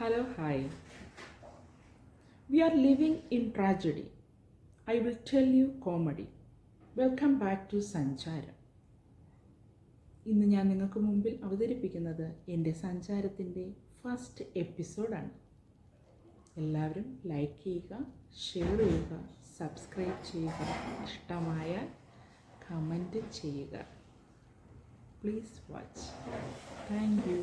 Hello, hi. We are living in tragedy. I will tell you comedy. Welcome back to Sancharam. ഇന്ന് ഞാൻ നിങ്ങൾക്ക് മുമ്പിൽ അവതരിപ്പിക്കുന്നത് എൻ്റെ സഞ്ചാരത്തിൻ്റെ ഫസ്റ്റ് എപ്പിസോഡാണ്. എല്ലാവരും ലൈക്ക് ചെയ്യുക, ഷെയർ ചെയ്യുക, സബ്സ്ക്രൈബ് ചെയ്യുക, ഇഷ്ടമായാൽ കമൻറ്റ് ചെയ്യുക. Please watch. Thank you.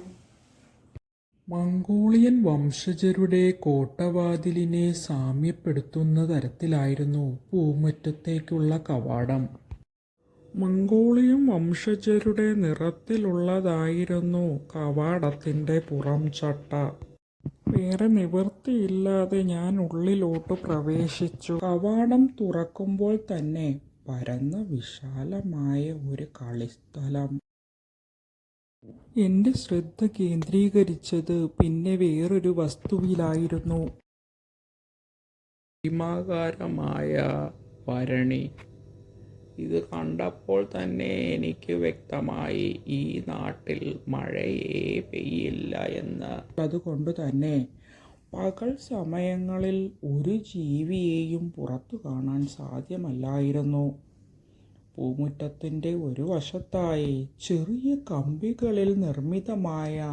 Mongolian വംശജരുടെ കോട്ടവാതിലിനെ സാമ്യപ്പെടുത്തുന്ന തരത്തിലായിരുന്നു പൂമുറ്റത്തേക്കുള്ള കവാടം. മംഗോളിയൻ വംശജരുടെ നിറത്തിലുള്ളതായിരുന്നു കവാടത്തിൻ്റെ പുറംചട്ട. വേറെ നിവൃത്തിയില്ലാതെ ഞാൻ ഉള്ളിലോട്ട് പ്രവേശിച്ചു. കവാടം തുറക്കുമ്പോൾ തന്നെ പരന്ന വിശാലമായ ഒരു കളിസ്ഥലം. എൻ്റെ ശ്രദ്ധ കേന്ദ്രീകരിച്ചത് പിന്നെ വേറൊരു വസ്തുവിലായിരുന്നു. ഭീമാകാരമായ ഭരണി. ഇത് കണ്ടപ്പോൾ തന്നെ എനിക്ക് വ്യക്തമായി ഈ നാട്ടിൽ മഴയേ പെയ്യില്ല എന്ന്. അതുകൊണ്ട് തന്നെ പകൽ സമയങ്ങളിൽ ഒരു ജീവിയെയും പുറത്തു കാണാൻ സാധ്യമല്ലായിരുന്നു. പൂമുറ്റത്തിൻ്റെ ഒരു വശത്തായി ചെറിയ കമ്പികളിൽ നിർമ്മിതമായ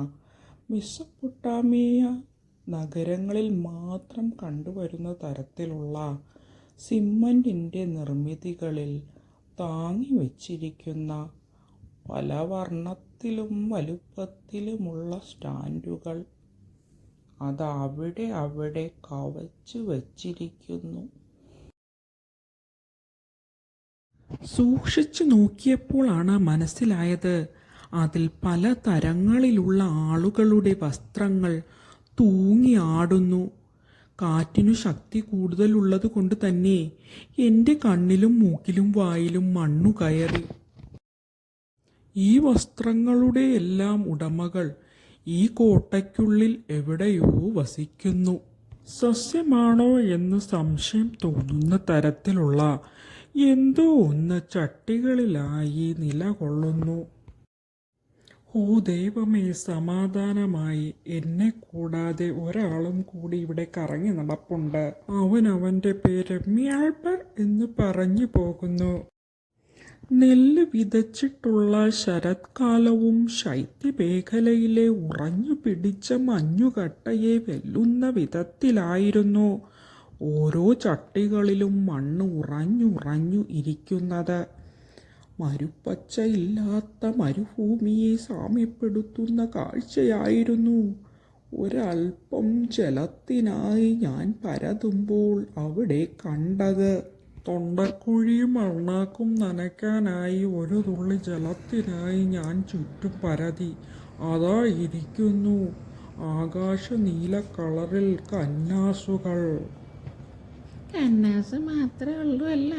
മെസൊപ്പൊട്ടാമിയ നഗരങ്ങളിൽ മാത്രം കണ്ടുവരുന്ന തരത്തിലുള്ള സിമൻറ്റിൻ്റെ നിർമ്മിതികളിൽ താങ്ങി വച്ചിരിക്കുന്ന പല വർണ്ണത്തിലും വലുപ്പത്തിലുമുള്ള സ്റ്റാൻഡുകൾ. അത് അവിടെ കവച്ചു വച്ചിരിക്കുന്നു. സൂക്ഷിച്ചു നോക്കിയപ്പോഴാണ് മനസ്സിലായത്, അതിൽ പല തരങ്ങളിലുള്ള ആളുകളുടെ വസ്ത്രങ്ങൾ തൂങ്ങി ആടുന്നു. കാറ്റിനു ശക്തി കൂടുതലുള്ളത് കൊണ്ട് തന്നെ എൻ്റെ കണ്ണിലും മൂക്കിലും വായിലും മണ്ണു കയറി. ഈ വസ്ത്രങ്ങളുടെ എല്ലാം ഉടമകൾ ഈ കോട്ടയ്ക്കുള്ളിൽ എവിടെയോ വസിക്കുന്നു. സസ്യമാണോ എന്ന് സംശയം തോന്നുന്ന തരത്തിലുള്ള എന്തോ ഒന്ന് ചട്ടികളിലായി നിലകൊള്ളുന്നു. ഓ ദൈവമേ, സമാധാനമായി. എന്നെ കൂടാതെ ഒരാളും കൂടി ഇവിടെ കറങ്ങി നടപ്പുണ്ട്. അവൻ്റെ പേര് മ്യാൾബർ എന്ന് പറഞ്ഞു പോകുന്നു. നെല്ല് വിതച്ചിട്ടുള്ള ശരത്കാലവും ശൈത്യമേഖലയിലെ ഉറഞ്ഞു പിടിച്ച മഞ്ഞുകട്ടയെ വെല്ലുന്ന വിധത്തിലായിരുന്നു ഓരോ ചട്ടികളിലും മണ്ണ് ഉറഞ്ഞുറഞ്ഞു ഇരിക്കുന്നത്. മരുപ്പച്ചയില്ലാത്ത മരുഭൂമിയെ സാമ്യപ്പെടുത്തുന്ന കാഴ്ചയായിരുന്നു. ഒരൽപ്പം ജലത്തിനായി ഞാൻ പരതുമ്പോൾ അവിടെ കണ്ടത്. തൊണ്ടക്കുഴിയും അണ്ണാക്കും നനയ്ക്കാനായി ഒരു തുള്ളി ജലത്തിനായി ഞാൻ ചുറ്റും പരതി. അതാ ഇരിക്കുന്നു ആകാശ നീല കളറിൽ കന്നാസുകൾ. കന്നാസ് മാത്രമേ ഉള്ളൂ അല്ല.